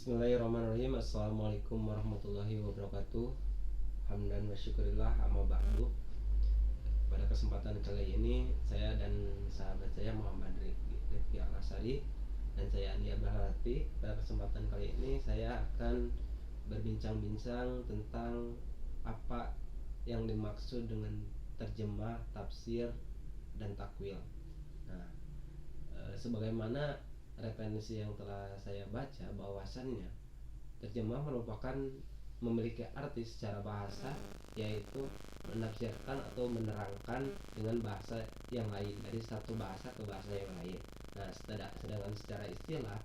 Bismillahirrahmanirrahim. Assalamualaikum warahmatullahi wabarakatuh. Hamdan wa syukurillah amma ba'du. Pada kesempatan kali ini saya dan sahabat saya Muhammad Rifki Al-Asari dan saya Andi Abdul Harati. Pada kesempatan kali ini saya akan berbincang-bincang tentang apa yang dimaksud dengan terjemah, tafsir, dan takwil. Nah, sebagaimana referensi yang telah saya baca, bahwasannya terjemah merupakan memiliki arti secara bahasa, yaitu menafsirkan atau menerangkan dengan bahasa yang lain, dari satu bahasa ke bahasa yang lain. Nah, sedangkan secara istilah,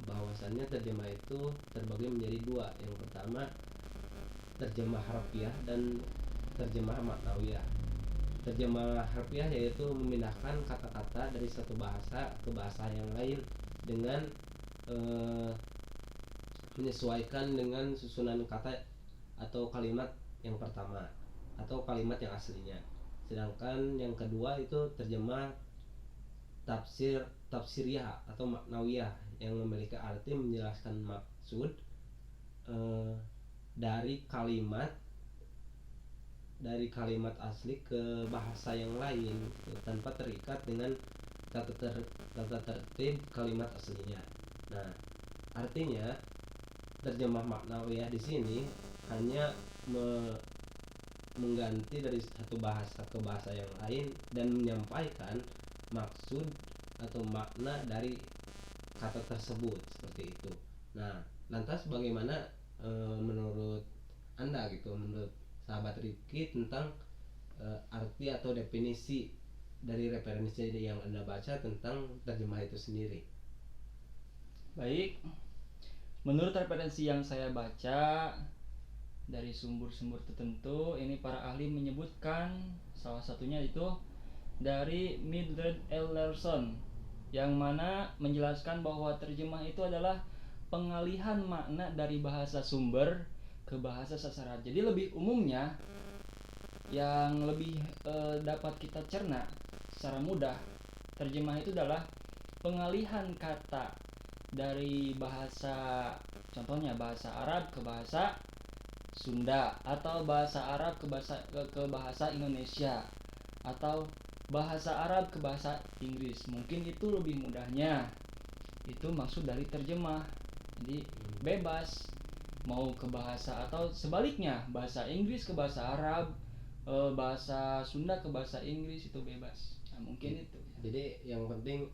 bahwasannya terjemah itu terbagi menjadi dua. Yang pertama terjemah harfiah dan terjemah maknawiyah. Terjemah harfiah yaitu memindahkan kata-kata dari satu bahasa ke bahasa yang lain dengan menyesuaikan dengan susunan kata atau kalimat yang pertama atau kalimat yang aslinya. Sedangkan yang kedua itu terjemah tafsiriyah atau maknawiyah yang memiliki arti menjelaskan maksud dari kalimat asli ke bahasa yang lain tanpa terikat dengan tata tertib kalimat aslinya. Nah, artinya terjemah maknawiyah di sini hanya mengganti dari satu bahasa ke bahasa yang lain dan menyampaikan maksud atau makna dari kata tersebut, seperti itu. Nah, lantas bagaimana menurut Anda gitu, menurut sahabat Rifki tentang arti atau definisi dari referensi yang Anda baca tentang terjemah itu sendiri? Baik, menurut referensi yang saya baca dari sumber-sumber tertentu, ini para ahli menyebutkan salah satunya itu dari Mildred L. Larson, yang mana menjelaskan bahwa terjemah itu adalah pengalihan makna dari bahasa sumber ke bahasa sasaran. Jadi lebih umumnya yang lebih dapat kita cerna secara mudah, terjemah itu adalah pengalihan kata dari bahasa, contohnya bahasa Arab ke bahasa Sunda, atau bahasa Arab ke bahasa Indonesia, atau bahasa Arab ke bahasa Inggris. Mungkin itu lebih mudahnya. Itu maksud dari terjemah. Jadi bebas mau ke bahasa, atau sebaliknya bahasa Inggris ke bahasa Arab, bahasa Sunda ke bahasa Inggris, itu bebas. Nah, mungkin itu. Jadi yang penting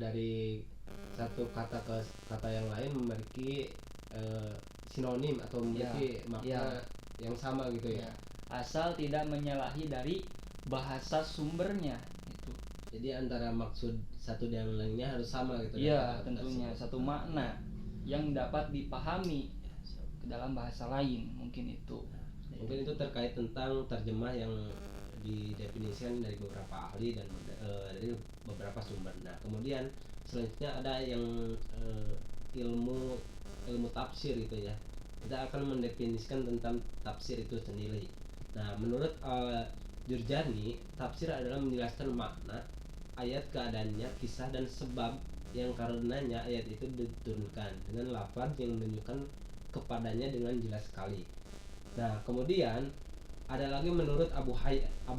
dari satu kata ke kata yang lain memiliki sinonim atau memiliki makna yang sama gitu ya. Asal tidak menyalahi dari bahasa sumbernya itu. Jadi antara maksud satu dan lainnya harus sama gitu. Iya, tentunya satu makna yang dapat dipahami ke dalam bahasa lain, mungkin itu. Mungkin itu terkait tentang terjemah yang didefinisikan dari beberapa ahli dan dari beberapa sumber. Nah, kemudian selanjutnya ada yang ilmu tafsir gitu ya. Kita akan mendefinisikan tentang tafsir itu sendiri. Nah, menurut Jurjani, tafsir adalah menjelaskan makna ayat, keadaannya, kisah, dan sebab yang karenanya ayat itu diturunkan dengan lafaz yang menunjukkan kepadanya dengan jelas sekali. Nah, kemudian ada lagi menurut Abu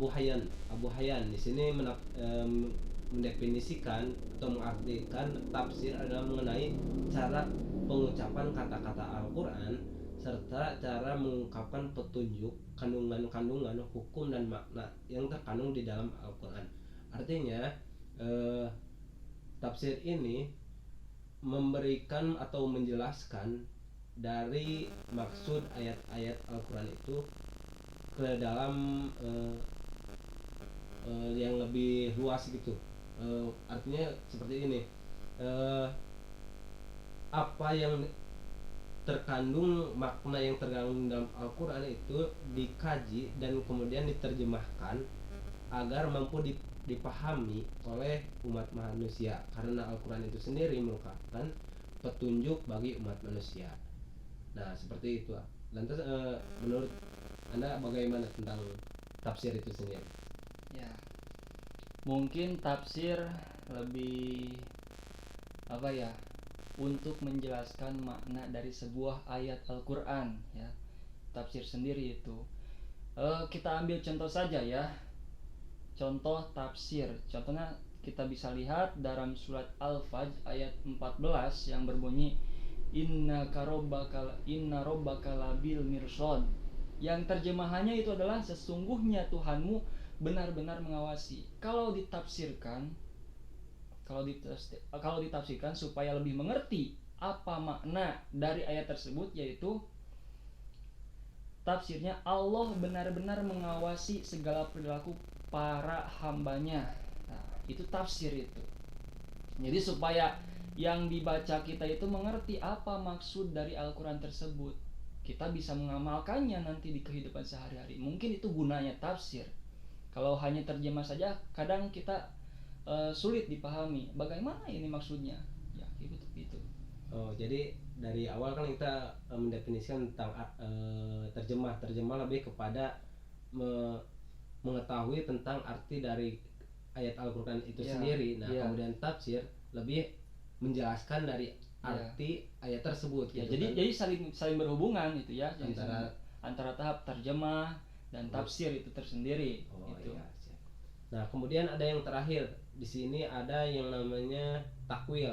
Hayyan di sini mendefinisikan atau mengartikan tafsir adalah mengenai cara pengucapan kata-kata Al-Quran serta cara mengungkapkan petunjuk, kandungan-kandungan hukum dan makna yang terkandung di dalam Al-Quran. Artinya tafsir ini memberikan atau menjelaskan dari maksud ayat-ayat Al-Quran itu ke dalam yang lebih luas gitu. Artinya seperti ini, apa yang terkandung, makna yang terkandung dalam Al-Quran itu dikaji dan kemudian diterjemahkan agar mampu dipahami oleh umat manusia, karena Al-Quran itu sendiri merupakan petunjuk bagi umat manusia. Nah, seperti itu. Lantas menurut Anda bagaimana tentang tafsir itu sendiri? Ya, mungkin tafsir lebih untuk menjelaskan makna dari sebuah ayat Al-Quran, ya. Tafsir sendiri itu. Kita ambil contoh saja ya. Contoh tafsir. Contohnya kita bisa lihat dalam surat Al-Fajr ayat 14 yang berbunyi inna rabbaka labil mirsad. Yang terjemahannya itu adalah sesungguhnya Tuhanmu benar-benar mengawasi. Kalau ditafsirkan supaya lebih mengerti apa makna dari ayat tersebut, yaitu tafsirnya Allah benar-benar mengawasi segala perilaku para hambanya. Nah, itu tafsir itu. Jadi supaya yang dibaca kita itu mengerti apa maksud dari Al-Quran tersebut, kita bisa mengamalkannya nanti di kehidupan sehari-hari. Mungkin itu gunanya tafsir. Kalau hanya terjemah saja, kadang kita sulit dipahami. Bagaimana ini maksudnya? Ya, gitu. Oh, jadi dari awal kan kita mendefinisikan tentang terjemah lebih kepada mengetahui tentang arti dari ayat Al-Quran itu sendiri. Nah, kemudian tafsir lebih menjelaskan dari arti ayat tersebut. Ya, gitu jadi saling berhubungan itu ya, antara tahap terjemah dan tafsir itu tersendiri. Oh, gitu. Iya. Nah, kemudian ada yang terakhir di sini, ada yang namanya takwil.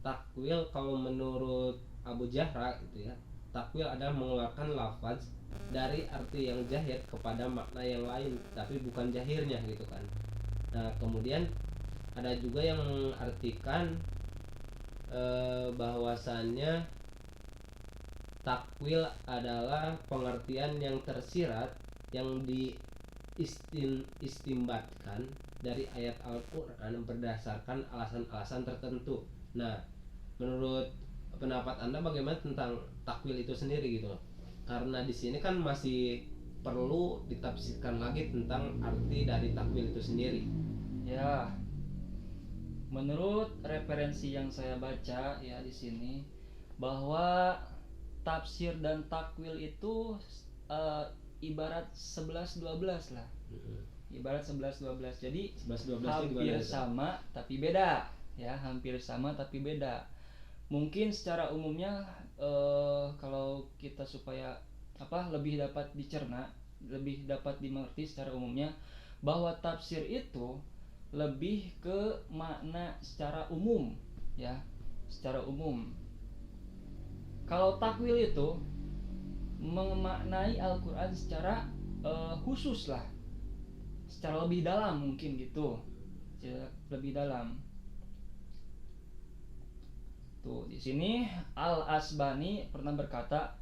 Takwil kalau menurut Abu Jahra gitu ya, takwil adalah mengeluarkan lafaz dari arti yang jahir kepada makna yang lain, tapi bukan jahirnya gitu kan. Nah, kemudian ada juga yang mengartikan bahwasannya takwil adalah pengertian yang tersirat yang istimbatkan dari ayat Al-Quran berdasarkan alasan-alasan tertentu. Nah, menurut pendapat Anda bagaimana tentang takwil itu sendiri gitu? Karena di sini kan masih perlu ditafsirkan lagi tentang arti dari takwil itu sendiri. Ya, menurut referensi yang saya baca ya di sini, bahwa tafsir dan takwil itu ibarat 11-12 lah. Ibarat 11-12. Jadi 11-12 hampir sama tapi beda. Ya, hampir sama tapi beda. Mungkin secara umumnya kalau kita supaya lebih dapat dicerna, lebih dapat dimengerti secara umumnya, bahwa tafsir itu lebih ke makna secara umum, ya, secara umum. Kalau takwil itu memaknai Al-Quran secara khusus lah, secara lebih dalam mungkin gitu, lebih dalam. Tuh, di sini Al-Asbani pernah berkata,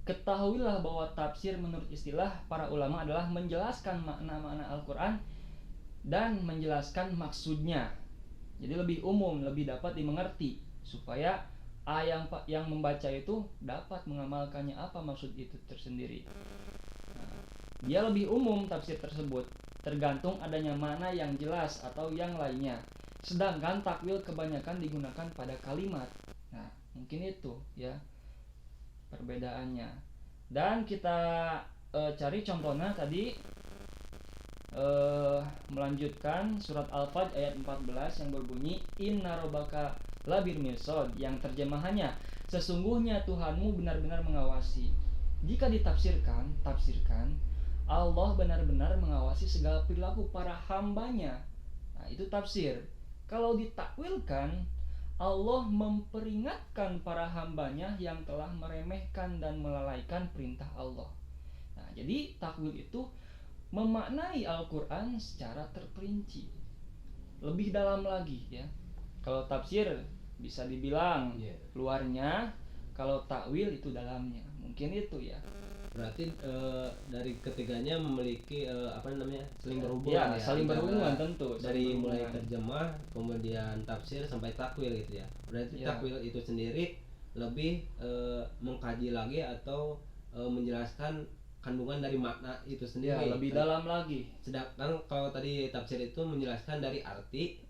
ketahuilah bahwa tafsir menurut istilah para ulama adalah menjelaskan makna-makna Al-Quran dan menjelaskan maksudnya. Jadi lebih umum, lebih dapat dimengerti, supaya yang membaca itu dapat mengamalkannya apa maksud itu tersendiri. Nah, dia lebih umum tafsir tersebut, tergantung adanya makna yang jelas atau yang lainnya. Sedangkan takwil kebanyakan digunakan pada kalimat. Nah, mungkin itu ya perbedaannya. Dan kita cari contohnya tadi, melanjutkan surat Al-Fajr ayat 14 yang berbunyi inna rabbaka labil mirsad, yang terjemahannya sesungguhnya Tuhanmu benar-benar mengawasi. Jika tafsirkan Allah benar-benar mengawasi segala perilaku para hambanya. Nah, itu tafsir. Kalau ditakwilkan, Allah memperingatkan para hambanya yang telah meremehkan dan melalaikan perintah Allah. Nah, jadi takwil itu memaknai Al-Quran secara terperinci, lebih dalam lagi ya. Kalau tafsir bisa dibilang luarnya, kalau takwil itu dalamnya. Mungkin itu ya. Berarti dari ketiganya memiliki saling berhubungan ya. Saling berhubungan tentu. Dari mulai terjemah, kemudian tafsir sampai takwil gitu ya. Berarti takwil itu sendiri lebih mengkaji lagi atau menjelaskan kandungan dari makna itu sendiri. Ya, lebih dalam lagi. Sedangkan kalau tadi tafsir itu menjelaskan dari arti,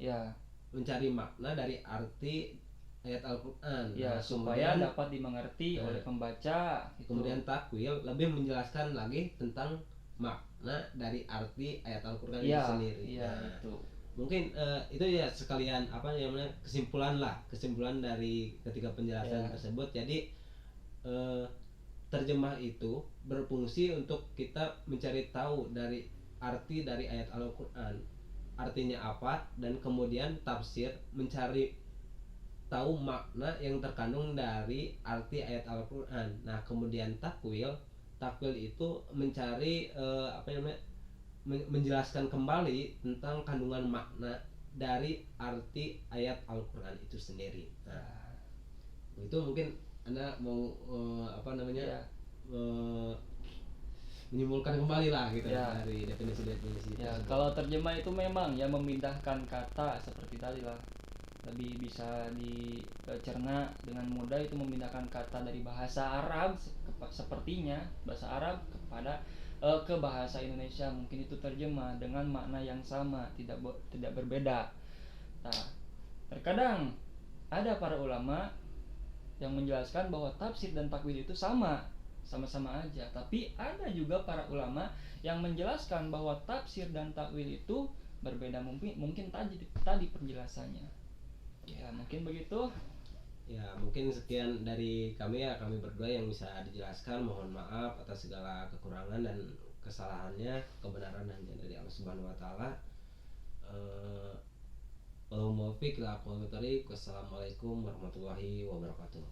mencari makna dari arti ayat Al-Quran, ya, supaya dapat dimengerti oleh pembaca. Kemudian takwil lebih menjelaskan lagi tentang makna dari arti ayat Al-Quran itu sendiri. Iya, itu. mungkin itu ya sekalian apa namanya kesimpulan dari ketika penjelasan Ya. tersebut. Jadi terjemah itu berfungsi untuk kita mencari tahu dari arti dari ayat Al-Quran, artinya apa, dan kemudian tafsir mencari tahu makna yang terkandung dari arti ayat Al-Quran. Nah kemudian takwil itu mencari apa namanya menjelaskan kembali tentang kandungan makna dari arti ayat Al-Quran itu sendiri. Nah, itu mungkin Anda mau apa namanya Ya. menyimpulkan kembali lah gitu Ya. dari definisi-definisi Ya, tersebut. kalau terjemah itu memang ya memindahkan kata seperti tadi lah, lebih bisa dicerna dengan mudah, itu memindahkan kata dari bahasa Arab sepertinya bahasa Arab kepada ke bahasa Indonesia. Mungkin itu terjemah dengan makna yang sama, tidak berbeda. Nah, terkadang ada para ulama yang menjelaskan bahwa tafsir dan takwil itu sama-sama aja. Tapi ada juga para ulama yang menjelaskan bahwa tafsir dan takwil itu berbeda, mungkin tadi penjelasannya. Ya, mungkin begitu. Ya mungkin sekian dari kami ya, kami berdua yang bisa dijelaskan. Mohon maaf atas segala kekurangan dan kesalahannya. Kebenaran hanya dari Allah Subhanahu Wa Taala. Wallahul muwaffiq ila aqwamit thoriq. Wassalamualaikum warahmatullahi wabarakatuh.